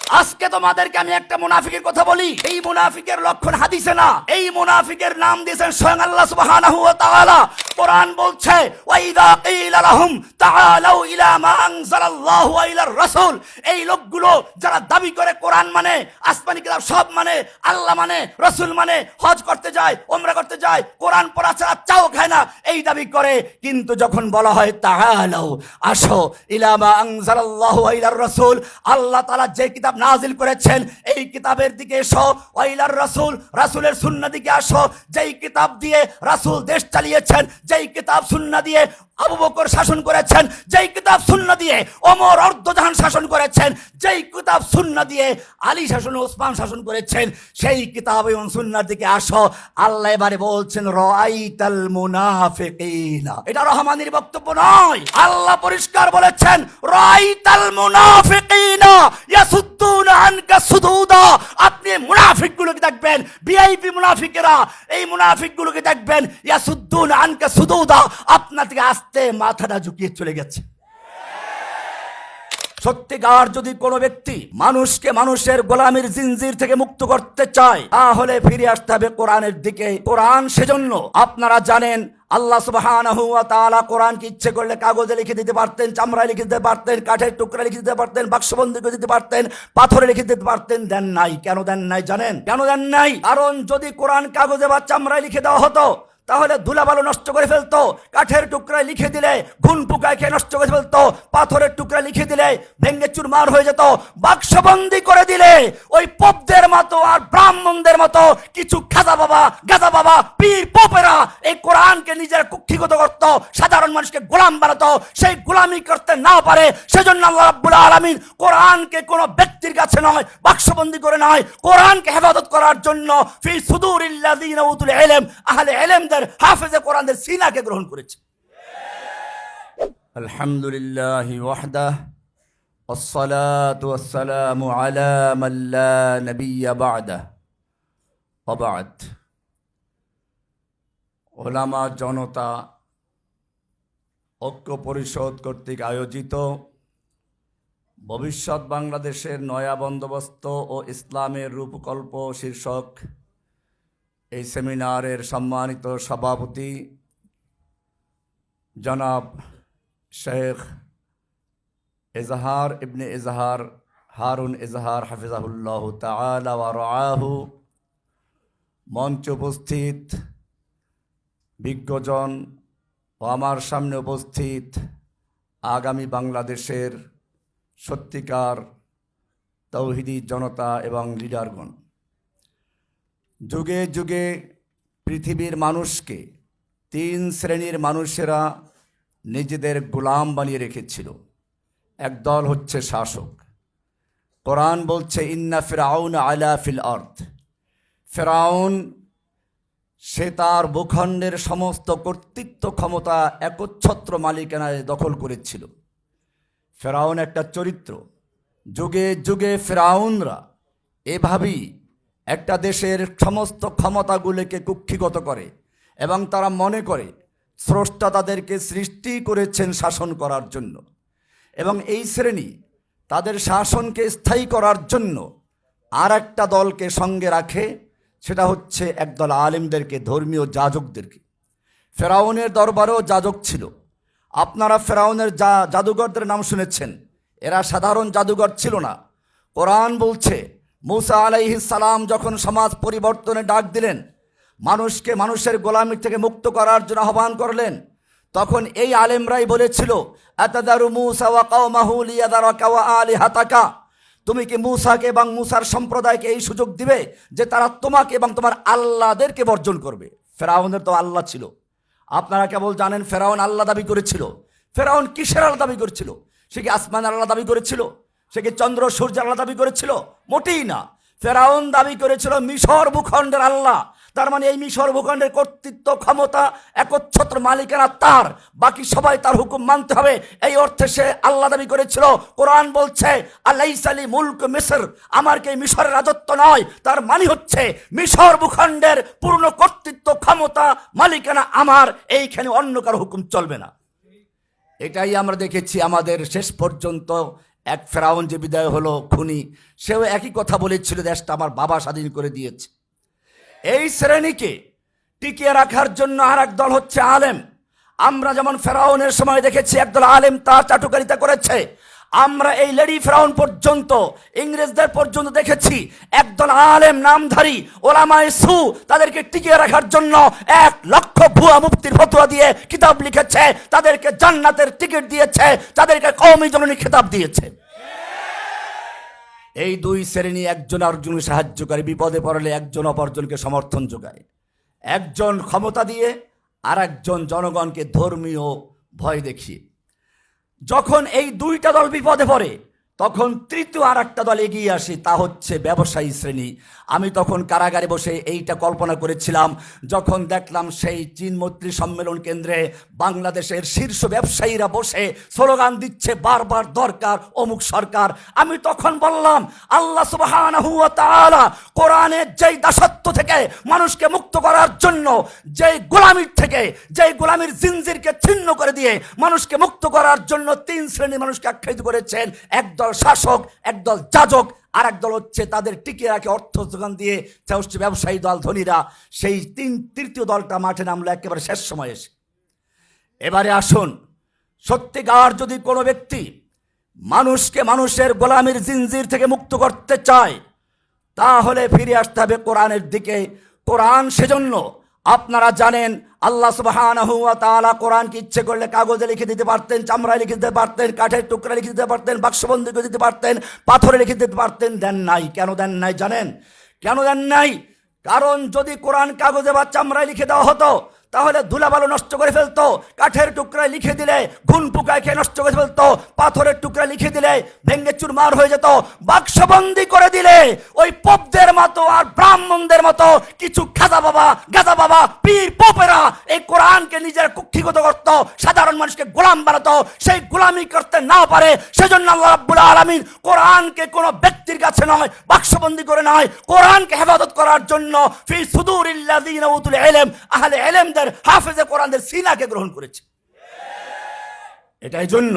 আজকে তোমাদেরকে আমি একটা মুনাফিকের কথা বলি। এই মুনাফিকের লক্ষণ হাদিসে না, এই মুনাফিকের নাম দিয়েছেন স্বয়ং আল্লাহ সুবহানাহু ওয়া তাআলা। কোরআন বলছে ওয়াইদা কিলা লাহুম তাআলাউ ইলা মা আনজালাল্লাহু ওয়া ইলার রাসূল, এই লোকগুলো যারা দাবি করে কোরআন মানে, আসমানি কিতাব সব মানে, আল্লাহ মানে, রাসূল মানে, হজ করতে যায়, ওমরা করতে যায়, কোরআন পড়া ছাড়া চাও খায় না, এই দাবি করে। কিন্তু যখন বলা হয় তাআলাউ, আসো, ইলা মা আনজালাল্লাহু ওয়া ইলার রাসূল, আল্লাহ তাআলা যে কিতাব নাজিল করেছেন এই কিতাবের দিকে এসো, ওয়া ইলার রাসূল, রাসূলের সুন্নাহ দিকে আসো, যেই কিতাব দিয়ে রাসূল দেশ চালিয়েছেন, যেই কিতাব সুন্নাহ দিয়ে আবু বকর শাসন করেছেন, যেই কিতাব সুন্নাহ দিয়ে ওমর অর্ধজাহান শাসন করেছেন, যেই কিতাব সুন্নাহ দিয়ে আলী শাসন ওসমান শাসন করেছেন, সেই কিতাব এবং সুন্নাহর দিকে আসো। আল্লাহ এবারে বলছেন রাআইতাল মুনাফিকিনা, এটা রহমানের বক্তব্য নয়, আল্লাহ পরিষ্কার বলেছেন রাআইতাল মুনাফিকিনা ইয়াসুদ্দুনা আনকা সুদুদা। আপনি মুনাফিকগুলোকে দেখবেন, ভিআইপি মুনাফিকেরা, এই মুনাফিকগুলোকে দেখবেন ইয়াসুদ্দুনা আনকা সুদুদা, আপনার থেকে আস্তে মাথাটা ঝুঁকিয়ে চলে গেছে। সত্যিকার যদি কোনো ব্যক্তি মানুষকে মানুষের গোলামির জিনজির থেকে মুক্ত করতে চায়, তাহলে ফিরে আসতে হবে কোরআনের দিকে। কোরআন সেজন্য আপনারা জানেন আল্লাহ সুবহানাহু ওয়া তাআলা কোরআনকে ইচ্ছে করলে কাগজে লিখে দিতে পারতেন, চামড়ায় লিখে দিতে পারতেন, কাঠের টুকরা লিখে দিতে পারতেন, বাক্সবন্দি করে দিতে পারতেন, পাথরে লিখে দিতে পারতেন। দেন নাই। কেন দেন নাই জানেন? কেন দেন নাই? কারণ যদি কোরআন কাগজে বা চামড়ায় লিখে দেওয়া হতো তাহলে ধুলাবালু নষ্ট করে ফেলতো, কাঠের টুকরায় লিখে দিলে ঘুন পোকায় খেয়ে নষ্ট করে ফেলতো, পাথরের টুকরা লিখে দিলে ভেঙ্গে চুরমার হয়ে যেত, বাক্সবন্দি করে দিলে ওই পোপদের মতো আর ব্রাহ্মণদের মতো কিছু খাজা বাবা, গাজা বাবা, পীর পোপেরা এই কোরআনকে নিজের কুক্ষিগত করত, সাধারণ মানুষকে গোলাম বানাতো। সেই গোলামি করতে না পারে সেজন্য আল্লাহ রাব্বুল আলামিন কোরআনকে কোনো ব্যক্তির কাছে নয়, বাক্সবন্দি করে নয়, কোরআনকে হেফাজত করার জন্য ফি সুদুরিল্লাযিনা উতুল ইলম, আহলে ইলমদের হাফেজে কোরআনের সিনাকে গ্রহণ করেছে। আলহামদুলিল্লাহি ওয়াহদাহ ওয়াসসালাতু ওয়াসসালামু আলা মান লা নাবিয়্যা বা'দাহ ওয়া বা'দ। ওলামা জনতা ঐক্য পরিষদ কর্তৃক আয়োজিত ভবিষ্যৎ বাংলাদেশের নয়া বন্দোবস্ত ও ইসলামের রূপকল্প শীর্ষক এই সেমিনারের সম্মানিত সভাপতি জনাব শেখ এজাহার ইবনে এজাহার হারুন এজাহার হাফিজাহুল্লাহ তাআলা ওয়া রাআহু, মঞ্চে উপস্থিত বিজ্ঞজন ও আমার সামনে উপস্থিত আগামী বাংলাদেশের সত্যিকার তৌহিদি জনতা এবং লিডারগণ, যুগে যুগে পৃথিবীর মানুষকে তিন শ্রেণীর মানুষেরা নিজেদের গোলাম বানিয়ে রেখেছিল। একদল হচ্ছে শাসক। কোরআন বলছে ইন্না ফিরআউন আলা ফিল আরদ, ফিরআউন সে তার ভূখণ্ডের সমস্ত কর্তৃত্ব ক্ষমতা একচ্ছত্র মালিকানায় দখল করেছিল। ফিরআউন একটা চরিত্র। যুগে যুগে ফিরআউনরা এভাবেই একটা দেশের সমস্ত ক্ষমতাগুলোকে কুক্ষিগত করে এবং তারা মনে করে স্রষ্টা তাদেরকে সৃষ্টি করেছেন শাসন করার জন্য, এবং এই শ্রেণী তাদের শাসনকে স্থায়ী করার জন্য আর একটা দলকে সঙ্গে রাখে, সেটা হচ্ছে একদল আলেমদেরকে, ধর্মীয় যাজকদেরকে। ফেরাউনের দরবারেও যাজক ছিল। আপনারা ফেরাউনের জাদুঘরদের নাম শুনেছেন। এরা সাধারণ জাদুঘর ছিল না। কোরআন বলছে মুসা আলাইহিস সালাম যখন সমাজ পরিবর্তনে ডাক দিলেন, মানুষকে মানুষের গোলামি থেকে মুক্ত করার জন্য আহ্বান করলেন, তখন এই আলেমরাই বলেছিল আতাদারু মুসা ওয়া কওমাহু লিয়াদারাকা ওয়া আলিহাতাকা, তুমি কি মুসাকে এবং মুসার সম্প্রদায়কে এই সুযোগ দিবে যে তারা তোমাকে এবং তোমার আল্লাহদেরকে বর্জন করবে? ফেরাউনের তো আল্লাহ ছিল। আপনারা কেবল জানেন ফেরাউন আল্লাহ দাবি করেছিল। ফেরাউন কিসের আল্লাহ দাবি করেছিল? সে কি আসমানের আল্লাহ দাবি করেছিল? সে কি চন্দ্র সূর্য আল্লাহ দাবি করেছিল? মোটেই না। ফেরাউন দাবি করেছিল মিশর ভূখণ্ডের আল্লাহ। তার মানে এই মিশর ভূখণ্ডের কর্তৃত্ব ক্ষমতা একচ্ছত্র মালিকানা তার, বাকি সবাই তার হুকুম মানতে হবে, এই অর্থে সে আল্লাহ দাবি করেছিল। কোরআন বলছে আলাইসা লি মুলক মিসর, আমার কি মিশরের রাজত্ব নয়? তার মানে হচ্ছে মিশর ভূখণ্ডের পূর্ণ কর্তৃত্ব ক্ষমতা মালিকানা আমার, এইখানে অন্য কারো হুকুম চলবে না। এটাই আমরা দেখেছি আমাদের শেষ পর্যন্ত এক ফেরাউন যে বিদায় হলো খুনি, সেও একই কথা বলেছিল, দেশটা আমার বাবা স্বাধীন করে দিয়েছে। এই শ্রেণীকে টিকিয়ে রাখার জন্য আর এক দল হচ্ছে আলেম। আমরা যেমন ফেরাউনের সময় দেখেছি একদল আলেম তার চাটুকারিতা করেছে, আমরা এই লেডি ফেরাউন পর্যন্ত, ইংরেজদের পর্যন্ত দেখেছি একদল আলেম নামধারী ওলামায়ে সু তাদেরকে টিকিয়ে রাখার জন্য 1 লক্ষ ভুয়া মুফতির ফতোয়া দিয়ে কিতাব লিখেছে, তাদেরকে জান্নাতের টিকিট দিয়েছে, তাদেরকে কওমি জননী খেতাব দিয়েছে। এই দুই শ্রেণী একজন আরেকজনকে সাহায্য করে, বিপদে পড়লে একজন অপরজনকে সমর্থন যোগায়। একজন ক্ষমতা দিয়ে আর একজন জনগণকে ধর্মীয় ভয় দেখিয়ে। যখন এই দুইটা দল বিপদে পড়ে তখন তৃতীয় আর একটা দল এগিয়ে আসে, তা হচ্ছে ব্যবসায়ী শ্রেণী। আমি তখন কারাগারে বসে এইটা কল্পনা করেছিলাম যখন দেখলাম সেই চীন মৈত্রী সম্মেলন কেন্দ্রে বাংলাদেশের শীর্ষ ব্যবসায়ীরা বসে স্লোগান দিচ্ছে বারবার দরকার অমুক সরকার। আমি তখন বললাম, আল্লাহ সুবহানাহু ওয়া তাআলা কোরআনের যেই দাসত্ব থেকে মানুষকে মুক্ত করার জন্য, যেই গোলামির থেকে, যেই গোলামির জিনজিরকে ছিন্ন করে দিয়ে মানুষকে মুক্ত করার জন্য 3 শ্রেণীর মানুষকে আখ্যায়িত করেছেন। একদল শাসক, একদল যাজক, আর একদল হচ্ছে তাদের টিকিয়ে রাখে অর্থ যোগান দিয়ে ব্যবসায়ী দল ধনীরা। সেই তৃতীয় দলটা মাঠে নামলো একেবারে শেষ সময় এসে। এবারে আসুন, সত্যিকার যদি কোনো ব্যক্তি মানুষকে মানুষের গোলামির জিনজির থেকে মুক্ত করতে চায়, তাহলে ফিরে আসতে হবে কোরআনের দিকে। কোরআন সেজন্য আপনারা জানেন আল্লাহ সুবহানাহু ওয়া তাআলা কোরআনকে ইচ্ছে করলে কাগজে লিখে দিতে পারতেন, চামড়ায় লিখে দিতে পারতেন, কাঠের টুকরা লিখে দিতে পারতেন, বাক্সবন্দি করে দিতে পারতেন, পাথরে লিখে দিতে পারতেন। দেন নাই। কেন দেন নাই জানেন? কেন দেন নাই? কারণ যদি কোরআন কাগজে বা চামড়ায় লিখে দেওয়া হতো তাহলে ধুলাবালু নষ্ট করে ফেলতো, কাঠের টুকরায় লিখে দিলে ঘুন পোকায় খেয়ে নষ্ট করে ফেলতো, পাথরের টুকরা লিখে দিলে ভেঙ্গে চুরমার হয়ে যেত, বাক্সবন্দি করে দিলে ওই পোপদের মতো আর ব্রাহ্মণদের মতো কিছু গাঁজা বাবা পীর পোপেরা এই কোরআনকে নিজের কুক্ষিগত করত, সাধারণ মানুষকে গোলাম বানাতো। সেই গোলামি করতে না পারে সেজন্য আল্লাহ রাব্বুল আলামিন কোরআনকে কোনো ব্যক্তির কাছে নয়, বাক্সবন্দি করে নয়, কোরআনকে হেফাজত করার জন্য ফি সুদুরিল্লাযিনা উতুল ইলম, আহলে ইলম হাফেজে কোরআনের সিনাকে গ্রহণ করেছে। এটাই জন্য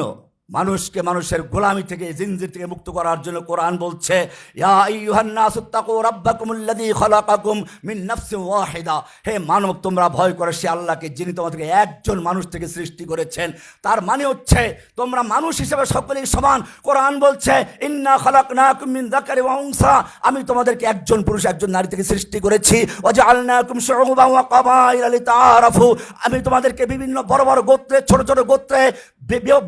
মানুষকে মানুষের গোলামি থেকে, জিনজির থেকে মুক্ত করার জন্য কোরআন বলছে, ইয়া আইয়ুহান নাসু তাকু রাব্বাকুমুল্লাযী খালাকাকুম মিন নাফসিন ওয়াহিদা। হে মানব, তোমরা ভয় করো সে আল্লাহকে যিনি তোমাদেরকে একজন মানুষ থেকে সৃষ্টি করেছেন। তার মানে হচ্ছে তোমরা মানুষ হিসেবে সকলেই সমান। কোরআন বলছে, ইন্না খালাকনাকুম মিন যাকারি ওয়া উনসা, আমি তোমাদেরকে একজন পুরুষ একজন নারী থেকে সৃষ্টি করেছি। ওয়া জাআলনাকুম শুউবান ওয়া কাবাইলা লিতাআরাফু, আমি তোমাদেরকে বিভিন্ন বড় বড় গোত্রে, ছোট ছোট গোত্রে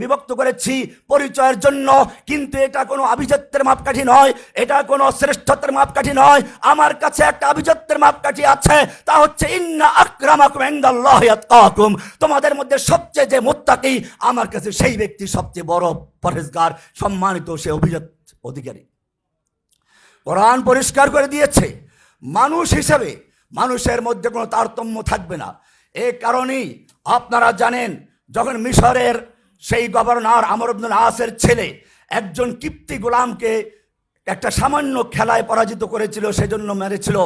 বিভক্ত করেছি পরিচয়ের জন্য। কিন্তু এটা কোনো আভিজাত্যের মাপকাঠি নয়, এটা কোনো শ্রেষ্ঠত্বের মাপকাঠি নয়। আমার কাছে একটা আভিজাত্যের মাপকাঠি আছে, তা হচ্ছে ইন্না আকরামাকুম ইনদাল্লাহি আতকাকুম, তোমাদের মধ্যে সবচেয়ে যে মুত্তাকি আমার কাছে সেই ব্যক্তি সবচেয়ে বড় পরহেজগার, সম্মানিত, সে অভিজাত অধিকারী। কোরআন পরিষ্কার করে দিয়েছে মানুষ হিসেবে মানুষের মধ্যে কোনো তারতম্য থাকবে না। এই কারণেই আপনারা জানেন যখন মিশরের সেই গভর্নর আমর ইবনুল আসের ছেলে একজন কিপ্তি গোলামকে একটা সামান্য খেলায় পরাজিত করেছিল, সেজন্য মেরেছিল।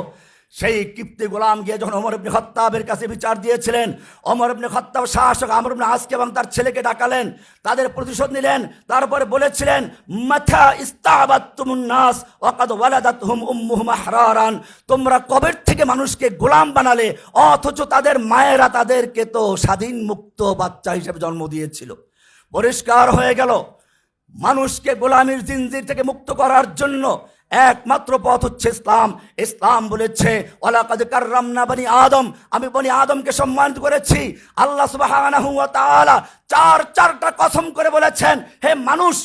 সেই কিপ্তি গোলাম গিয়ে যখন ওমর ইবনে খাত্তাবের কাছে বিচার দিয়েছিলেন, ওমর ইবনে খাত্তাব শাসক আমর ইবনে আসকে এবং তার ছেলেকে ডাকালেন, তাদের প্রতিশোধ নিলেন। তারপরে বলেছিলেন, মাথা ইস্তাবাতুমুন নাস ওয়া কাদ ওয়ালাদাতহুম উম্মুহুম আহরারান, তোমরা কবে থেকে মানুষকে গোলাম বানালে, অথচ তাদের মায়েরা তাদেরকে তো স্বাধীন মুক্ত বাচ্চা হিসেবে জন্ম দিয়েছিল। পরিষ্কার হয়ে গেল মানুষকে গোলামির জিনজির থেকে মুক্ত করার জন্য একমাত্র পথ হচ্ছে ইসলাম। ইসলাম বলেছে, ওয়ালাকাদ কাররামনা বনি আদম, আমি বনি আদমকে সম্মানিত করেছি। আল্লাহ সুবহানাহু ওয়া তাআলা চারটা কসম করে বলেছেন, হে মানুষ,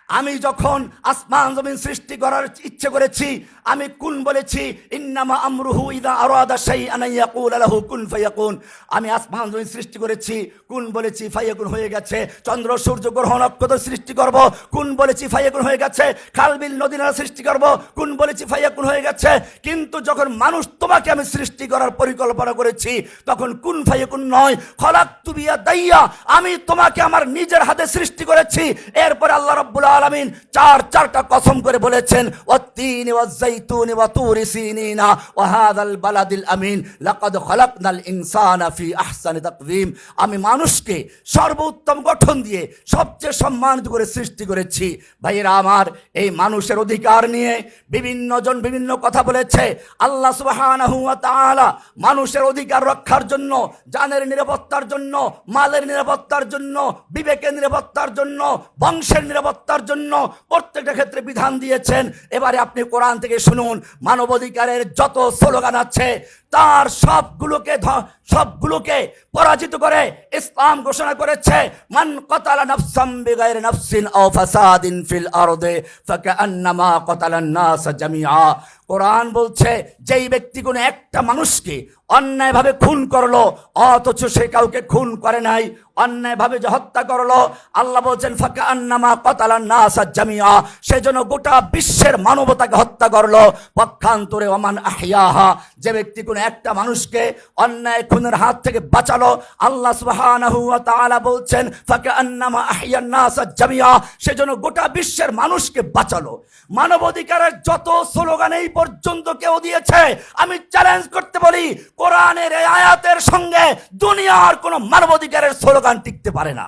আমি যখন আসমান জমিন সৃষ্টি করার ইচ্ছে করেছি আমি কুন বলেছি, ইন্নামা আমরুহু ইযা আরাদা শাইআন ইয়াকুলা লাহু কুন ফায়াকুন। আমি আসমান জমিন সৃষ্টি করেছি, কুন বলেছি, ফায়াকুন হয়ে গেছে। চন্দ্র সূর্য গ্রহ নক্ষত্র সৃষ্টি করব, কুন বলেছি, ফায়াকুন হয়ে গেছে। খালবিল নদী নালা সৃষ্টি করব, কুন বলেছি, ফায়াকুন হয়ে গেছে। কিন্তু যখন মানুষ তোমাকে আমি সৃষ্টি করার পরিকল্পনা করেছি তখন কুন ফায়াকুন নয়, খলাকতু বিয়াদাইয়া, আমি তোমাকে আমার নিজের হাতে সৃষ্টি করেছি। এরপর আল্লাহ রাব্বুল আলামিন চারটা কসম করে বলেছেন, ওয়াত-তিনি ওয়াজ-যাইতুনি ওয়া তুরি সিনিনা ওয়া হাযাল বালাদিল আমিন লাকাদ খালাকনাল ইনসানা ফি আহসানি তাকওয়িম। আমি মানুষকে সর্বোত্তম গঠন দিয়ে সবচেয়ে সম্মানিত করে সৃষ্টি করেছি। ভাইয়েরা আমার, এই মানুষের অধিকার নিয়ে বিভিন্ন জন বিভিন্ন কথা বলেছে। আল্লাহ সুবহানাহু ওয়া তাআলা মানুষের অধিকার রক্ষার জন্য, জানের নিরাপত্তার জন্য, মালের নিরাপত্তার জন্য, বিবেকের নিরাপত্তার জন্য, বংশের নিরাপত্তার জন্য প্রত্যেকটা ক্ষেত্রে বিধান দিয়েছেন। এবারে আপনি কোরআন থেকে শুনুন, মানবাধিকারের যত স্লোগান আছে তার সবগুলোকে পরাজিত করে ইসলাম ঘোষণা করেছে, মান কাতালা নাফসাম বিগাইরি নাফসিন আও ফাসাদিন ফিল আরদি ফাকান্নামা কাতালান নাস জামিআ। কোরআন বলছে, যেই ব্যক্তি কোনো একটা মানুষকে অন্যায়ভাবে খুন করলো অথচ সে কাউকে খুন করে নাই, অন্যায়ভাবে যে হত্যা করলো, আল্লাহ বলছেন ফাকান্নামা কাতালান নাস জামিআ, সেজন্য গোটা বিশ্বের মানবতাকে হত্যা করলো। পক্ষান্তরে ওমান আহইয়াহা, যে ব্যক্তি কোনো একটা মানুষকে অন্যায় খুনের হাত থেকে বাঁচালো, আল্লাহ সুবহানাহু ওয়া তাআলা বলছেন ফাকান্নামা আহইয়ান নাস জামিআ, সেজন্য গোটা বিশ্বের মানুষকে বাঁচালো। মানবাধিকারের যত স্লোগান এই পর্যন্ত কেউ দিয়েছে, আমি চ্যালেঞ্জ করতে বলি, কোরআনের এই আয়াতের সঙ্গে দুনিয়ার কোনো মানবাধিকারের স্লোগান টিকতে পারে না।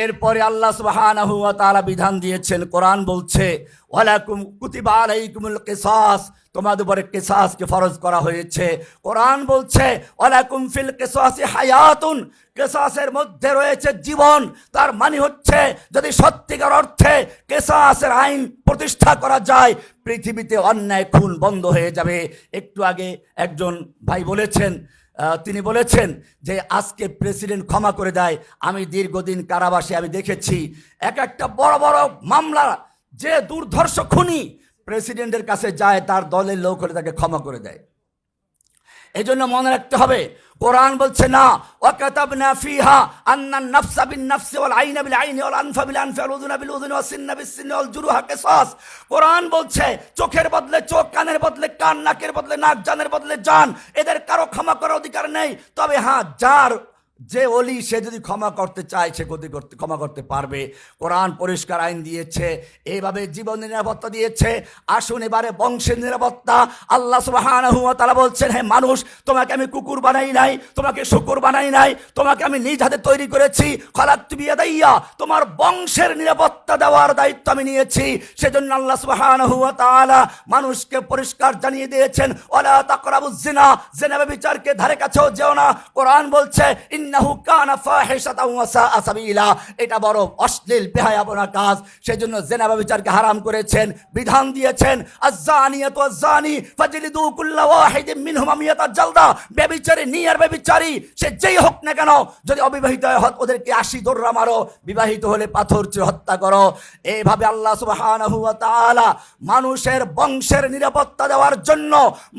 এরপরে আল্লাহ সুবহানাহু ওয়া তাআলা বিধান দিয়েছেন, কোরআন বলছে ওয়ালাকুম কুতিবা আলাইকুমুল কিসাস, তোমাদের উপরে কিসাসকে ফরজ করা হয়েছে। কোরআন বলছে ওয়ালাকুম ফিল কিসাসি হায়াতুন, কিসাসের মধ্যে রয়েছে জীবন। তার মানে হচ্ছে যদি সত্যিকার অর্থে কিসাসের আইন প্রতিষ্ঠা করা যায়, পৃথিবীতে অন্যায় খুন বন্ধ হয়ে যাবে। একটু আগে একজন ভাই বলেছেন, তিনি বলেছেন যে আজকে প্রেসিডেন্ট ক্ষমা করে দেয়। আমি দীর্ঘদিন কারাবাসে আমি দেখেছি একটা বড় বড় মামলা যে দুর্ধর্ষ খুনি প্রেসিডেন্টের কাছে যায়, তার দলের লোক হলে তাকে ক্ষমা করে দেয়। এই জন্য মনে রাখতে হবে, কোরআন বলছে না, ওয়াকাতাবনা ফিহা আন্নান নাফসা বিন নাফসি ওয়াল আইনা বিল আইনি ওয়াল আনফা বিল আনফি ওয়াল উযুনা বিল উযুনি ওয়াস সিন্না বিস সিন্নি ওয়াল জুরুহা কিসাস। কোরআন বলছে চোখের বদলে চোখ, কানের বদলে কান, নাকের বদলে নাক, জানের বদলে জান, এদের কারো ক্ষমা করার অধিকার নেই। তবে হ্যাঁ, যে অলি সে যদি ক্ষমা করতে চায় সে ক্ষমা করতে পারবে। কোরআন পরিষ্কার আইন দিয়েছে, এইভাবে জীবনের নিরাপত্তা দিয়েছে। আসুন এবারে বংশের নিরাপত্তা। আল্লাহ সুবহানাহু ওয়া তাআলা বলছেন, হে মানুষ, তোমাকে আমি কুকুর বানাই নাই, তোমাকে শূকর বানাই নাই, তোমাকে আমি নিজ হাতে তৈরি করেছি। খালাকতু বিয়াদাইয়া, তোমার বংশের নিরাপত্তা দেওয়ার দায়িত্ব আমি নিয়েছি। সেজন্য আল্লাহ সুবহানাহু ওয়া তাআলা মানুষকে পরিষ্কার জানিয়ে দিয়েছেন, ওয়ালা তাকরাবুজ জিনা, জিনা ব্যভিচারকে ধারে কাছেও যেও না। কোরআন বলছে ইন্নাহু কানা ফাহিশাতাও ওয়া সাআ সাবিলা, এটা বড় অশ্লীল বেহায়াপনা কাজ। সেজন্য জিনা ব্যভিচারকে হারাম করেছেন, বিধান দিয়েছেন আয-যানিয়াতু ওয়াজ-যানি ফাজলিদু কুল্লা ওয়াহিদিন মিনহুমা মিয়াতা জালদা। ব্যভিচারী নিয়ার ব্যভিচারী সে যেই হোক না কেন, যদি অবিবাহিত হয় ওদেরকে 80 দৌড়া মারো, বিবাহিত হলে পাথর ছুঁড়ে হত্যা করো। এইভাবে আল্লাহ সুবহানাহু ওয়া তাআলা মানুষের বংশের নিরাপত্তা দেওয়ার জন্য,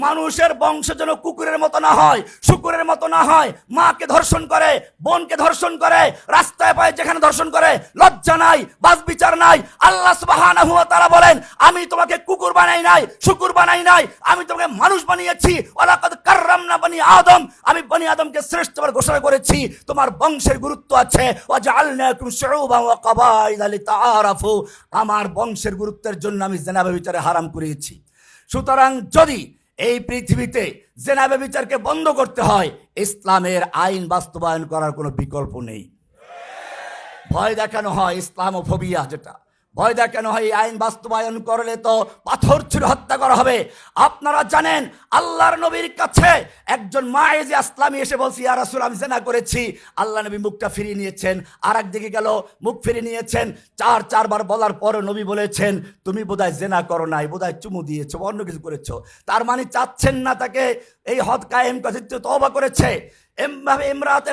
মানুষের বংশ যেন কুকুরের মতো না হয়, শুকুরের মতো না হয়, মাকে ধর্ষণ করে, বোনকে ধর্ষণ করে, রাস্তায় পায় যেখানে ধর্ষণ করে, লজ্জা নাই, বাস বিচার নাই। আল্লাহ সুবহানাহু ওয়া তাআলা বলেন, আমি তোমাকে কুকুর বানাই নাই, শুকুর বানাই নাই, আমি তোমাকে মানুষ বানিয়েছি। ওয়ালাকাদ কাররামনা বনি আদম, আমি বনি আদমকে শ্রেষ্ঠ বলে ঘোষণা করেছি। তোমার বংশের গুরুত্ব আছে। ওয়াজআলনাকুম শুউবান ওয়া কাবাইলা লিতাআরাফু, আমার বংশের গুরুত্বের জন্য আমি জিনা ব্যভিচারে হারাম করেছি। সুতরাং যদি এই পৃথিবীতে জিনা ব্যভিচারকে বন্ধ করতে হয়, ইসলামের আইন বাস্তবায়ন করার কোনো বিকল্প নেই। ভয় দেখানো হয়, ইসলামোফোবিয়া, যেটা ভয় দেখানো হয়, এই আইন বাস্তবায়ন করলে তো পাথর ছুঁড়ে হত্যা করা হবে। আপনারা জানেন আল্লাহর নবীর কাছে একজন মায়েজে আসলামি এসে বলছি, ইয়া রাসূল আমি জিনা করেছি। আল্লাহ নবী মুখটা ফিরিয়ে নিয়েছেন, আর একদিকে গেল, মুখ ফিরিয়ে নিয়েছেন। চারবার বলার পর নবী বলেছেন, তুমি বোধহয় জিনা করো নাই, বোধহয় চুমু দিয়েছো, অন্য কিছু করেছো। তার মানে চাচ্ছেন না তাকে এই হদ কায়েম করতে, তওবা করেছে। ইমরাতে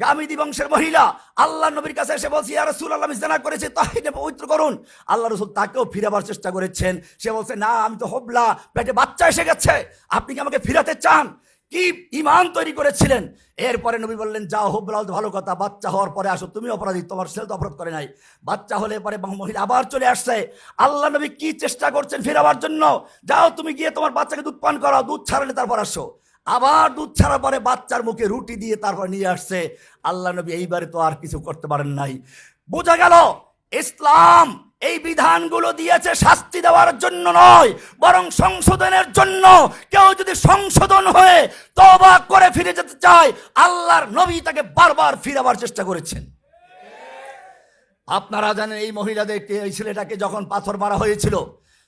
গামিদি বংশের মহিলা আল্লাহ নবীর কাছে এসে বলছে, ইয়া রাসূলুল্লাহ আমি জিনা করেছি, তাহলে পবিত্র করুন। আল্লাহ রাসূল তাকেও ফিরাবার চেষ্টা করেছেন। সে বলছে, না আমি তো হবলা, পেটে বাচ্চা এসে গেছে, আপনি কি আমাকে ফিরাতে চান? কি ইমান তৈরি করেছিলেন। এরপরে নবী বললেন, যাও, হবলা তো ভালো কথা, বাচ্চা হওয়ার পরে আসো, তুমি অপরাধী, তোমার ছেলে তো অপরাধ করে নাই। বাচ্চা হলে পরে মহিলা আবার চলে আসছে। আল্লাহ নবী কি চেষ্টা করছেন ফিরাবার জন্য, যাও তুমি গিয়ে তোমার বাচ্চাকে দুধ পান করাও, দুধ ছাড়লে তারপর আসো। আবার দুধ ছাড়ার পরে বাচ্চার মুখে রুটি দিয়ে তারপর নিয়ে আসছে। আল্লাহ নবী এইবারে তো আর কিছু করতে পারেন নাই। বোঝা গেল ইসলাম এই বিধানগুলো দিয়েছে শাস্তি দেওয়ার জন্য নয়, বরং সংশোধনের জন্য। কেউ যদি সংশোধন হয়ে তওবা করে ফিরে যেতে চায়, আল্লাহর নবী তাকে বারবার ফিরাবার চেষ্টা করেছেন। আপনারা জানেন এই মহিলাদেরকে, এই ছেলেটাকে যখন পাথর মারা হয়েছিল,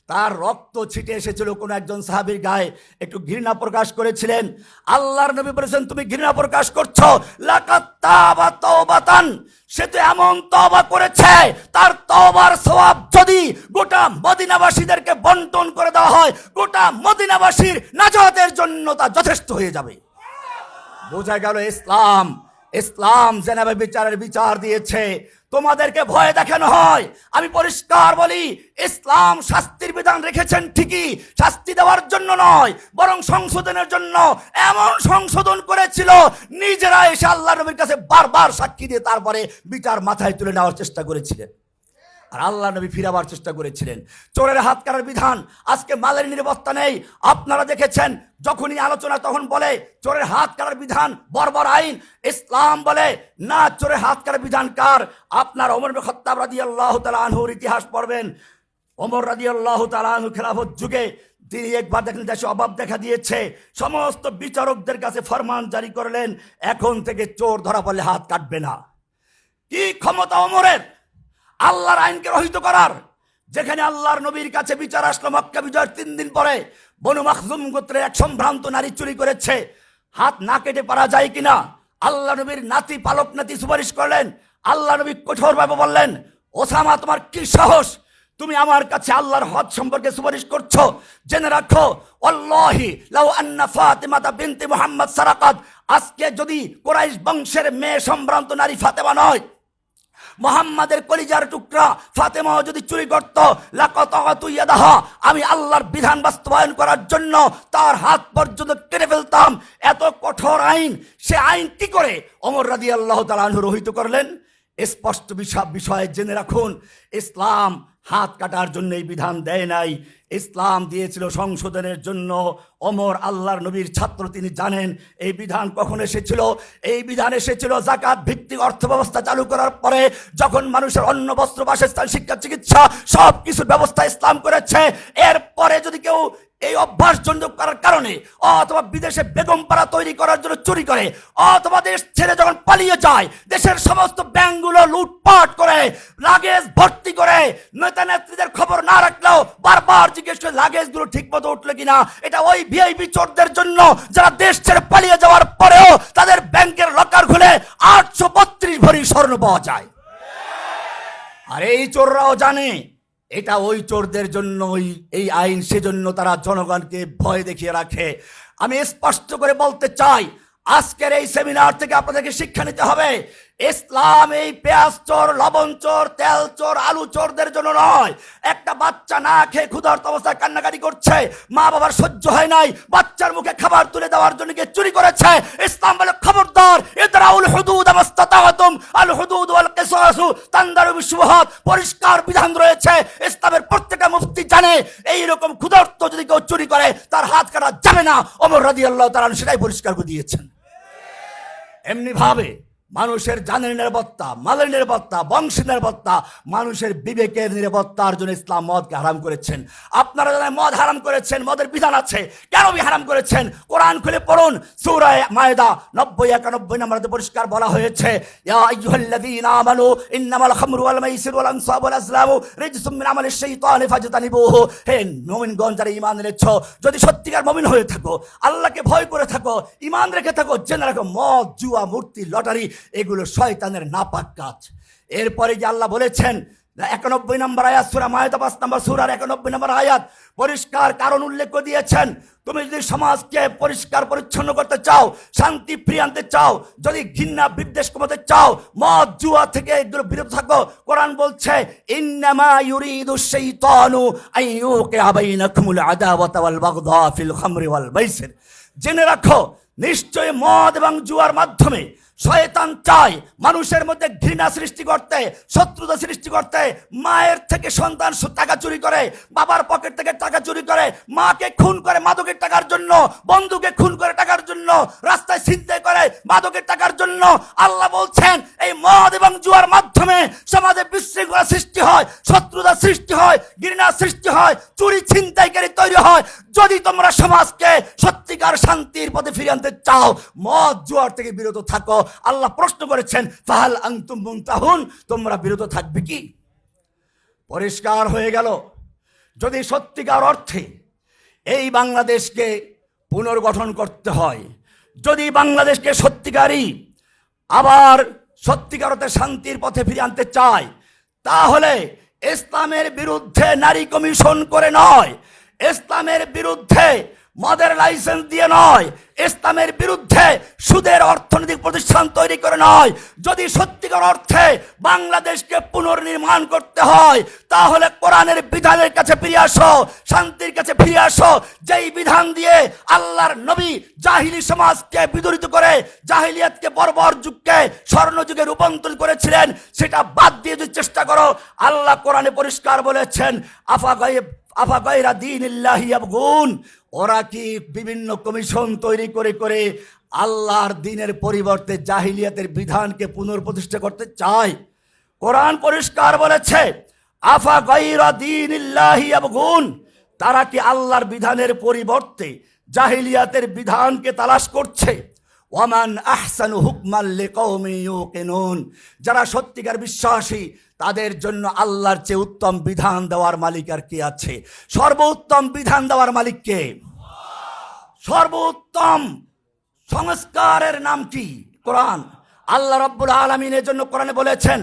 তার রক্ত ছিটে এসেছিল কোনো একজন সাহাবীর গায়ে, একটু ঘৃণা প্রকাশ করেছিলেন। আল্লাহর নবী বলেছেন, তুমি ঘৃণা প্রকাশ করছো, লাকাত তাবা তাওবাতান, সে তো এমন তওবা করেছে, তার তওবার সওয়াব যদি গোটা মদিনাবাসীদেরকে বন্টন করে দেওয়া হয়, গোটা মদিনাবাসীর নাজাতের জন্য তা যথেষ্ট হয়ে যাবে। বোঝা গেল ইসলাম জেনাবে বিচারের বিচার দিয়েছে, তোমাদেরকে ভয় দেখানো হয়। আমি পরিষ্কার বলি, ইসলাম শাস্তির বিধান রেখেছেন ঠিকই, শাস্তি দেওয়ার জন্য নয়, বরং সংশোধনের জন্য। এমন সংশোধন করেছিল, নিজেরা এসে আল্লাহর নবীর কাছে বারবার সাক্ষী দিয়ে তারপরে বিচার মাথায় তুলে নেওয়ার চেষ্টা করেছিলেন, আর আল্লাহ নবী ফিরাবার চেষ্টা করেছিলেন। চোরের হাত কাটার বিধান, আজকে মালের নিরাপত্তা নেই। আপনারা দেখেছেন, যখনই আলোচনা তখন বলে চোরের হাত কাটার বিধান বর্বর আইন। ইসলাম বলে না, চোরের হাত কাটার বিধান কার? আপনার ওমর ইবনে খাত্তাব রাদিয়াল্লাহু তাআলা আনহুর ইতিহাস পড়বেন। ওমর রাদিয়াল্লাহু তাআলা আনহু খেলাফত যুগে তিনি একবার দেখলেন দেশে অভাব দেখা দিয়েছে, সমস্ত বিচারকদের কাছে ফরমান জারি করলেন, এখন থেকে চোর ধরা পড়লে হাত কাটবে না। কি ক্ষমতা ওমরের আল্লাহর আইনকে রহিত করার! যেখানে আল্লাহর নবীর কাছে বিচার আসলো মক্কা বিজয়ের 3 দিন পরে, বনু মাখজুম গোত্রের এক সম্ভ্রান্ত নারী চুরি করেছে, হাত না কেটে পারা যায় কিনা? আল্লাহ নবীর নাতি, পালক নাতি সুপারিশ করলেন। আল্লাহ নবী কঠোরভাবে বললেন, ওসামা, তোমার কি সাহস? তুমি আমার কাছে আল্লাহর হদ সম্পর্কে সুপারিশ করছো? জেনে রাখো, আল্লাহি লাউ আন্না ফাতিমাতা বিনতে মুহাম্মদ সারাকাত, আজকে যদি কুরাইশ বংশের মেয়ে সম্ভ্রান্ত নারী ফাতেমা নয়, মুহাম্মাদের কলিজার টুকরা ফাতেমা যদি চুরি করত, লাকাতাতু ইয়াদাহা, আমি আল্লাহর বিধান বাস্তবায়ন করার জন্য তার হাত পর্যন্ত কেটে ফেলতাম। এত কঠোর আইন, সে আইন কি করে ওমর রাদিয়াল্লাহু তাআলা আনহু রহিত করলেন? স্পষ্ট বিষয় জেনে রাখুন, ইসলাম হাত কাটার জন্য এই বিধান দেয় নাই, ইসলাম দিয়েছিল সংশোধনের জন্য। ওমর আল্লাহর নবীর ছাত্র, তিনি জানেন এই বিধান কখন এসেছিল। এই বিধান এসেছিল জাকাত ভিত্তিক অর্থ ব্যবস্থা চালু করার পরে, যখন মানুষের অন্ন, বস্ত্র, বাসস্থান, শিক্ষা, চিকিৎসা সব কিছুর ব্যবস্থা ইসলাম করেছে। এরপরে যদি কেউ এই অভ্যাস জন্য করার কারণে, অথবা বিদেশে বেগম পাড়া তৈরি করার জন্য চুরি করে, অথবা দেশ ছেড়ে যখন পালিয়ে যায়, দেশের সমস্ত ব্যাংকগুলো লুটপাট করে, লাগেজ ভর্তি করে, নেতা নেত্রীদের খবর না রাখলেও বারবার জিজ্ঞেস করে লাগেজগুলো ঠিক মতো উঠলো কিনা, এটা ওই ভিআইপি চোরদের জন্য, যারা দেশ ছেড়ে পালিয়ে যাওয়ার পরেও তাদের ব্যাংকের লকার খুলে 832 ভরি স্বর্ণ পাওয়া যায়। আর এই চোররাও জানে এটা ওই চোরদের জন্য এই আইন, সেজন্য তারা জনগণকে ভয় দেখিয়ে রাখে। আমি স্পষ্ট করে বলতে চাই, আজকের এই সেমিনার থেকে আপনাদেরকে শিক্ষা নিতে হবে, ইসলাম এই পেঁয়াজ চোর, লবণ চোর, তেল চোর, আলু চোরদের জন্য নয়। একটা বাচ্চা না খেয়ে ক্ষুধার্ত অবস্থায় কান্নাকাটি করছে, মা বাবার সহ্য হয় নাই, বাচ্চার মুখে খাবার তুলে দেওয়ার জন্য গিয়ে চুরি করেছে। ইসলাম বলে খবরদার, ইদরাউল হুদুদ মাস্তাতাতুম, আল হুদুদ ওয়াল কিসাসু তানদারু বিশুবহাত, পরিষ্কার বিধান রয়েছে। ইসলামের প্রত্যেকটা মুফতি জানে এইরকম ক্ষুধার্ত যদি কেউ চুরি করে তার হাত কাটা যাবে না। ওমর রাদিয়াল্লাহু তাআলা সেটাই পরিষ্কার করে দিয়েছেন। এমনি ভাবে মানুষের জানের নিরাপত্তা, মালের নিরাপত্তা, বংশের নিরাপত্তা, মানুষের বিবেকের নিরাপত্তার জন্য ইসলাম মদকে হারাম করেছেন। আপনারা জানেন মদ হারাম করেছেন, মদের বিধান আছে। কেন হারাম করেছেন? কোরআন খুলে পড়ুন, সূরা মায়েদা 90-91 নম্বরে পরিষ্কার বলা হয়েছে, ইয়া আইয়ুহাল্লাযীনা আমানু ইন্নামাল খামরু ওয়াল মাইসিরু ওয়াল আনসাবু ওয়াল আজলামু রিজসুম মিন আমালিশ শাইতানি ফাজতানিবুহু। হে মুমিনগণ, যারা ঈমান এনেছো, যদি সত্যিকার মুমিন হয়ে থাকো, আল্লাহকে ভয় করে থাকো, ঈমান রেখে থাকো, জেনে রাখো মদ, জুয়া, মূর্তি, লটারি এগুলো শয়তানের নাপাক কাজ। এরপরে যে আল্লাহ বলেছেন 91 নম্বর আয়াত, সূরা মায়েদা 5 নম্বর সূরার 91 নম্বর আয়াত, পরিষ্কার কারণ উল্লেখ করে দিয়েছেন। তুমি যদি সমাজকে পরিষ্কার পরিচ্ছন্ন করতে চাও, শান্তি ফিরিয়ে আনতে চাও, যদি ঘৃণা বিদ্বেষ কমাতে চাও, মদ জুয়া থেকে এগুলো বিরত থাকো। কোরআন বলছে, ইন্নামা ইউরিদুশ শাইতানু আইয়ুকিআ বাইনাকুমুল আদাওয়াতা ওয়াল বাগদা ফিল খামরি ওয়াল মাইসির। জেনে রাখো, নিশ্চয় মদ এবং জুয়ার মাধ্যমে শয়তান চায় মানুষের মধ্যে ঘৃণা সৃষ্টি করতে, শত্রুতা সৃষ্টি করতে। মায়ের থেকে সন্তান টাকা চুরি করে, বাবার পকেট থেকে টাকা চুরি করে, মাকে খুন করে মাদকের টাকার জন্য, বন্ধুকে খুন করে টাকার জন্য, রাস্তায় ছিনতাই করে মাদকের টাকার জন্য। আল্লাহ বলছেন এই মদ এবং জুয়ার মাধ্যমে সমাজে বিশৃঙ্খলা সৃষ্টি হয়, শত্রুতা সৃষ্টি হয়, ঘৃণা সৃষ্টি হয়, চুরি ছিনতাইকারী তৈরি হয়। যদি তোমরা সমাজকে সত্যিকার শান্তির পথে ফিরিয়ে আনতে চাও, মদ জুয়ার থেকে বিরত থাকো। আল্লাহ প্রশ্ন করেছেন ফাহাল আনতুম মুনতাহুন, তোমরা বিরত থাকবে কি? পরিষ্কার হয়ে গেল, যদি সত্যিকার অর্থে এই বাংলাদেশকে পুনর্গঠন করতে হয়, যদি বাংলাদেশকে সত্যিকারই আবার সত্যিকার অর্থে শান্তির পথে ফিরিয়ে আনতে চায়, তাহলে ইসলামের বিরুদ্ধে নারী কমিশন করে নয়, ইসলামের বিরুদ্ধে মদের লাইসেন্স দিয়ে নয়, ইসলামের বিরুদ্ধে সুদের অর্থনৈতিক প্রতিষ্ঠান তৈরি করে নয়। যদি সত্যিকার অর্থে বাংলাদেশকে পুনর্নির্মাণ করতে হয়, তাহলে কোরআনের বিধানের কাছে ফিরে আসো, শান্তির কাছে ফিরে আসো। যেই বিধান দিয়ে আল্লাহর নবী জাহিলি সমাজকে বিদরিত করে জাহিলিয়াতকে বর্বর যুগকে স্বর্ণযুগে রূপান্তরিত করেছিলেন, সেটা বাদ দিয়ে যদি চেষ্টা করো, আল্লাহ কোরআনে পরিষ্কার বলেছেন আফা গায়রা দীনিল্লাহি ইয়াবগুন, ওরা কি বিভিন্ন কমিশন তৈরি করে করে আল্লাহর দ্বীনের পরিবর্তে জাহিলিয়াতের বিধানকে পুনঃপ্রতিষ্ঠা করতে চায়? কোরআন পরিষ্কার বলেছে আফা গায়রা দীনিল্লাহি ইয়াবগুন, তারা কি আল্লাহর বিধানের পরিবর্তে জাহিলিয়াতের বিধানকে তালাশ করছে? ওয়ামান আহসানু হুকমান লিকাওমিন ইউকিনুন, যারা সত্যিকার বিশ্বাসী তাদের জন্য আল্লাহর চেয়ে উত্তম বিধান দেওয়ার মালিক আর কে আছে? সর্বোত্তম বিধান দেওয়ার মালিক কে? সর্বোত্তম সংস্কারের নাম কি? কোরআন। আল্লাহ রাব্বুল আলামিন এর জন্য কোরআনে বলেছেন,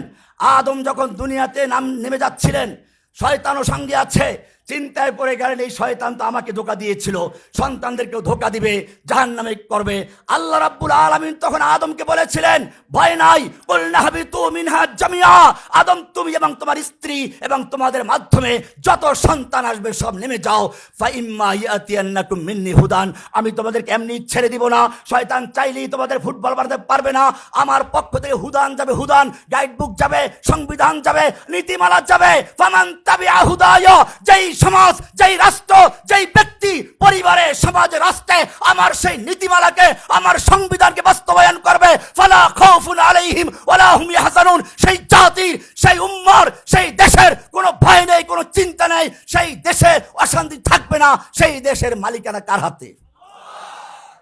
আদম যখন দুনিয়াতে নেমে যাচ্ছিলেন, শয়তানও সঙ্গে আছে, চিন্তায় পড়ে গেলেন এই শয়তান তো আমাকে ধোঁকা দিয়েছিল, সন্তানদেরকেও ধোঁকা দিবে, জাহান্নামে করবে। আল্লাহ রাব্বুল আলামিন তখন আদমকে বলেছিলেন, ভয় নাই, কুলনা হাবিতু মিনহা জামিয়া, আদম তুমি এবং তোমার স্ত্রী এবং তোমাদের মাধ্যমে যত সন্তান আসবে সব নেমে যাও। ফাইম্মা ইয়াতিয়ান্নাকুম মিন্নি হুদান, আমি তোমাদেরকে এমনি ছেড়ে দিব না, শয়তান চাইলেই তোমাদের ফুটবল বানাতে পারবে না। আমার পক্ষ থেকে হুদান যাবে, হুদান গাইড বুক যাবে, সংবিধান যাবে, নীতিমালা যাবে। ফামান তাবিআ হুদায়া, যেই সমাজ, যেই রাষ্ট্র, যেই ব্যক্তি পরিবারে, সমাজে, রাষ্ট্রে আমার সেই নীতিমালাকে, আমার সংবিধানকে বাস্তবায়ন করবে, ফালা খাউফুন আলাইহিম ওয়ালা হুম ইয়াহজানুন, সেই জাতির, সেই উম্মার, সেই দেশের কোনো ভয় নেই, কোনো চিন্তা নেই, সেই দেশে অশান্তি থাকবে না। সেই দেশের মালিকানা কার হাতে?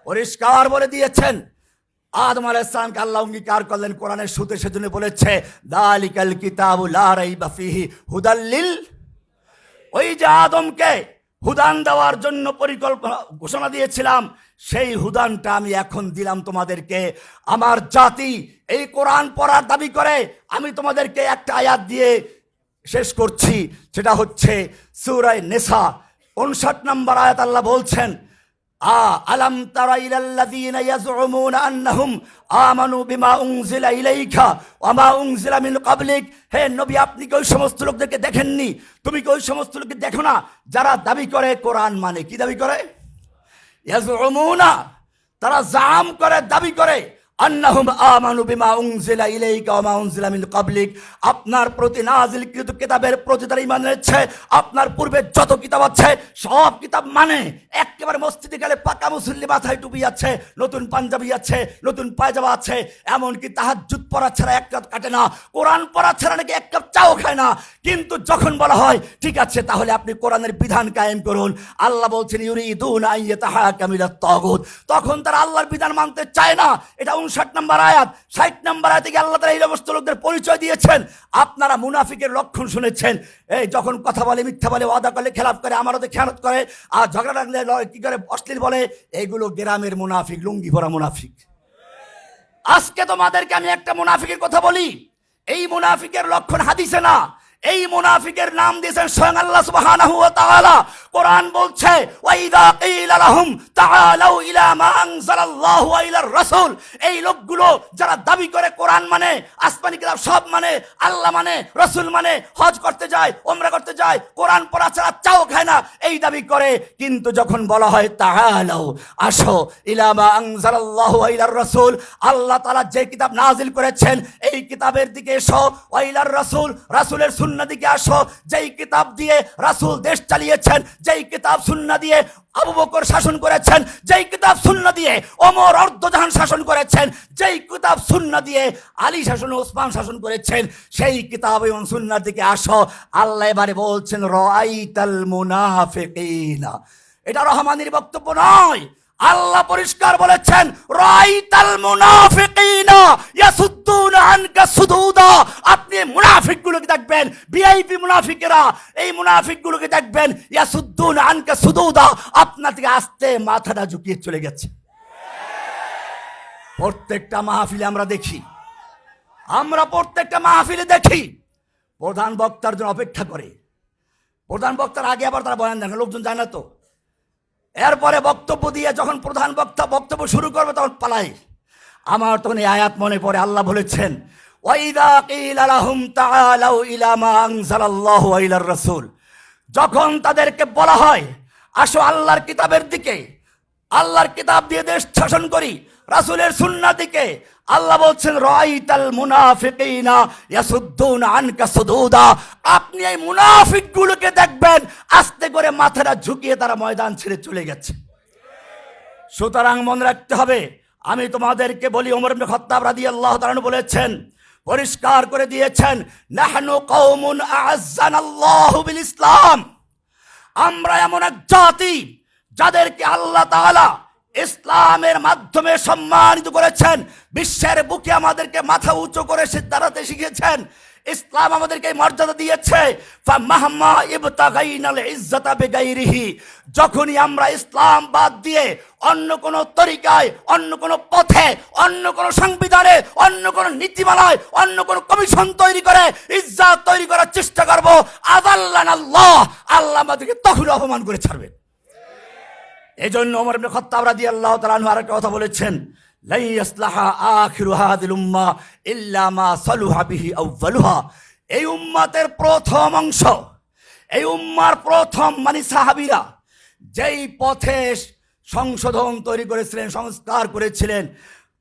পরিষ্কার বলে দিয়েছেন। আদম আলাইহিস সালামকে আল্লাহ অঙ্গীকার করলেন কোরআনের সুতে, সেজন্য বলেছে দালিকাল কিতাবু লা রাইবা ফিহি হুদাল্লিল, ওই যে আদমকে হুদান দেওয়ার জন্য পরিকল্পনা ঘোষণা দিয়েছিলাম, সেই হুদানটা আমি এখন দিলাম তোমাদেরকে। আমার জাতি এই কোরআন পড়ার দাবি করে, আমি তোমাদেরকে একটা আয়াত দিয়ে শেষ করছি, সেটা হচ্ছে সূরা নিসা 59 নম্বর আয়াত। আল্লাহ বলছেন আলাম তারা ইলাল্লাযীনা ইয়াজউমুনা আন্নাহুম আমানু বিমা উনজিলা ইলাইকা ওয়া মা উনজিলা মিন ক্বাবলিক, হে নবী আপনি কি ওই সমস্ত লোকদেরকে দেখেননি? তুমি কি ওই সমস্ত লোককে দেখো না যারা দাবি করে কোরআন মানে? কি দাবি করে? ইয়াজউমুনা, তারা জাম করে, দাবি করে, আন্নাহুম আমানু বিমা উনজিলা ইলাইকা ওয়া মা উনজিলা মিন ক্বাবলিক, আপনার প্রতি নাযিলকৃত কিতাবের প্রতি তারা ঈমান এনেছে, আপনার পূর্বে যত কিতাব আছে সব কিতাব মানে। একেবারে মসজিদে গেলে পাকা মুসল্লি, মাথায় টুপি আছে, নতুন পাঞ্জাবি আছে, নতুন পায়জামা আছে, এমনকি তাহাজ্জুদ পড়া ছাড়া এক রাত কাটে না, কোরআন পড়া ছাড়া নাকি এক কাপ চাও খায় না। কিন্তু যখন বলা হয় ঠিক আছে তাহলে আপনি কোরআনের বিধান কায়েম করুন, আল্লাহ বলছেন ইউরিদুনা আইয়াতাহাকামু ইলাত তাগুত, তখন তারা আল্লাহর বিধান মানতে চায় না। এটা 59 নম্বর আয়াত। 60 নম্বর আয়াতে গিয়ে আল্লাহ তাআলা এই সমস্ত লোকদের পরিচয় দিয়েছেন। আপনারা মুনাফিকের লক্ষণ শুনেছেন, এই যখন কথা বলে, মিথ্যা বলে, ওয়াদা করলে খেলাফ করে, আমারতে খেয়ানত করে, আর ঝগড়া লাগলে কি করে অশ্লীল বলে, এইগুলো গ্রামের মুনাফিক, লুঙ্গি পরা মুনাফিক। আজকে তোমাদেরকে আমি একটা মুনাফিকের কথা বলি। এই মুনাফিকের লক্ষণ হাদিসে না, এই মুনাফিকের নাম দিয়েছেন স্বয়ং আল্লাহ সুবহানাহু ওয়া তাআলা। কোরআন বলছে ওয়াইদা কিলা লাহুম তাআলাউ ইলা মা আনজালাল্লাহু ওয়া ইলার রাসূল, এই লোকগুলো যারা দাবি করে কোরআন মানে, আসমানি কিতাব সব মানে, আল্লাহ মানে, রাসূল মানে, হজ করতে যায়, ওমরা করতে যায়, কোরআন পড়া ছাড়া চাও খায় না, এই দাবি করে। কিন্তু যখন বলা হয় তাআলাউ, আসো, ইলা মা আনজালাল্লাহু ওয়া ইলার রাসূল, আল্লাহ তাআলা যে কিতাব নাজিল করেছেন এই কিতাবের দিকে এসো, ওয়া ইলার রাসূল, রাসূলের সুন্নাহ দিকে আসো, যেই কিতাব দিয়ে রাসূল দেশ চালিয়েছেন, যেই কিতাব সুন্নাহ দিয়ে আবু বকর শাসন করেছেন, যেই কিতাব সুন্নাহ দিয়ে ওমর অর্ধজাহান শাসন করেছেন, যেই কিতাব সুন্নাহ দিয়ে আলী শাসন, ওসমান শাসন করেছেন, সেই কিতাব এবং সুন্নাহর দিকে আসো। আল্লাহ এবারে বলছেন রাআইতাল মুনাফিকিনা, এটা রহমানের বক্তব্য নয়, আল্লাহ পরিষ্কার বলেছেন রাআইতাল মুনাফিকিনা ইয়াসুদ্দুনা আনকা সুদুদা, আপনি মুনাফিকগুলোকে দেখবেন, ভিআইপি মুনাফিকেরা, এই মুনাফিকগুলোকে দেখবেন ইয়াসুদ্দুনা আনকা সুদুদা, আপনার থেকে আস্তে মাথাটা ঝুঁকিয়ে চলে গেছে। প্রত্যেকটা মাহফিলে আমরা দেখি, প্রত্যেকটা মাহফিলে দেখি প্রধান বক্তার জন্য অপেক্ষা করে, প্রধান বক্তার আগে আবার তারা বয়ান দেন, লোকজন জানে না তো, এরপরে বক্তব্য দিয়ে যখন প্রধান বক্তা বক্তব্য শুরু করবে তখন পালাই। আমার তখন এই আয়াত মনে পড়ে, আল্লাহ বলেছেন ওয়াইদা কিলা লাহুম তাআলাউ ইলা মা আনজালাল্লাহু ওয়া ইলার রাসূল, যখন তাদেরকে বলা হয় আসো আল্লাহর কিতাবের দিকে, আল্লাহর কিতাব দিয়ে দেশ শাসন করি, রাসূলের সুন্নাহ দিকে, আল্লাহ বলছেন রাআইতাল মুনাফিকিনা ইয়াসুদ্দুনা আনকা সুদুদা, আপনি এই মুনাফিকগুলোকে দেখবেন আস্তে করে মাথাটা ঝুঁকিয়ে তারা ময়দান ছেড়ে চলে গেছে। সুতরাং মনে রাখতে হবে, আমি তোমাদেরকে বলি, ওমর ইবনে খাত্তাব রাদিয়াল্লাহু তাআলা আনহু বলেছেন, পরিষ্কার করে দিয়েছেন, নাহনু কওমুন আ'আজ্জানাল্লাহু বিল ইসলাম, আমরা এমন এক জাতি যাদেরকে আল্লাহ তাআলা ইসলামের মাধ্যমে সম্মানিত করেছেন, বিশ্বের বুকে আমাদেরকে মাথা উঁচু করে দাঁড়াতে শিখিয়েছেন, ইসলাম আমাদেরকে মর্যাদা দিয়েছে। ফামাহমা ইবতাগাইনাল ইজ্জাতা বিগাইরিহি, যখনই আমরা ইসলাম বাদ দিয়ে অন্য কোন তরিকায়, অন্য কোন পথে, অন্য কোন সংবিধানে, অন্য কোন নীতিমালায়, অন্য কোন কমিশন তৈরি করে ইজ্জত তৈরি করার চেষ্টা করব, আযাল্লানাল্লাহ, আল্লাহ আমাদেরকে তখন অপমান করে ছাড়বেন। এই জন্য ওমর ইবনে খাত্তাব রাদিয়াল্লাহু তাআলা আনহু আরেকটা কথা বলেছেন, লা ইয়াসলাহা আখিরু হাযিল উম্মাহ ইল্লা মা সালুহা বিহি আউয়ালুহা, এই উম্মতের প্রথম অংশ, এই উম্মার প্রথম মানে সাহাবীরা যেই পথে সংশোধন তৈরি করেছিলেন, সংস্কার করেছিলেন,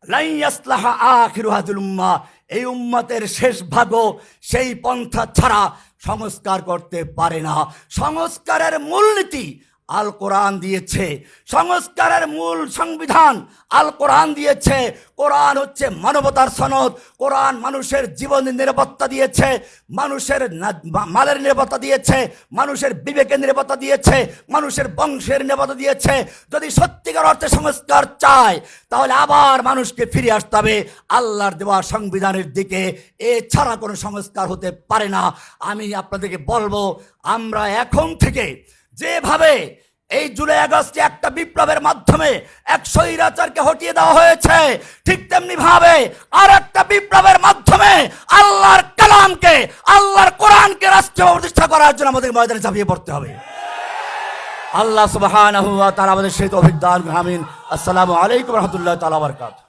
লা ইয়াসলাহা আখিরু হাযিল উম্মাহ, এই উম্মতের শেষ ভাগও সেই পন্থা ছাড়া সংস্কার করতে পারে না। সংস্কারের মূলনীতি আল কোরআন দিয়েছে, সংস্কারের মূল সংবিধান আল কোরআন দিয়েছে। কোরআন হচ্ছে মানবতার সনদ, কোরআন মানুষের জীবনের নিরাপত্তা দিয়েছে, মানুষের মালের নিরাপত্তা দিয়েছে, মানুষের বিবেকের নিরাপত্তা দিয়েছে, মানুষের বংশের নিরাপত্তা দিয়েছে। যদি সত্যিকার অর্থে সংস্কার চায় তাহলে আবার মানুষকে ফিরে আসতে হবে আল্লাহর দেওয়া সংবিধানের দিকে, এছাড়া কোনো সংস্কার হতে পারে না। আমি আপনাদেরকে বলবো, আমরা এখন থেকে যেভাবে এই জুলাই আগস্টে একটা বিপ্লবের মাধ্যমে এক স্বৈরাচারকে হটিয়ে দেওয়া হয়েছে, ঠিক তেমনি ভাবে আর একটা বিপ্লবের মাধ্যমে আল্লাহর কালামকে, আল্লাহর কোরআনকে রাষ্ট্রীয় প্রতিষ্ঠা করার জন্য আমাদের ময়দানে ঝাঁপিয়ে পড়তে হবে। আল্লাহ সুবহানাহু ওয়া তাআলা আমাদের সেই তৌফিক দান করুন, আমিন। আসসালামু আলাইকুম ওয়া রাহমাতুল্লাহি ওয়া বারাকাতুহু।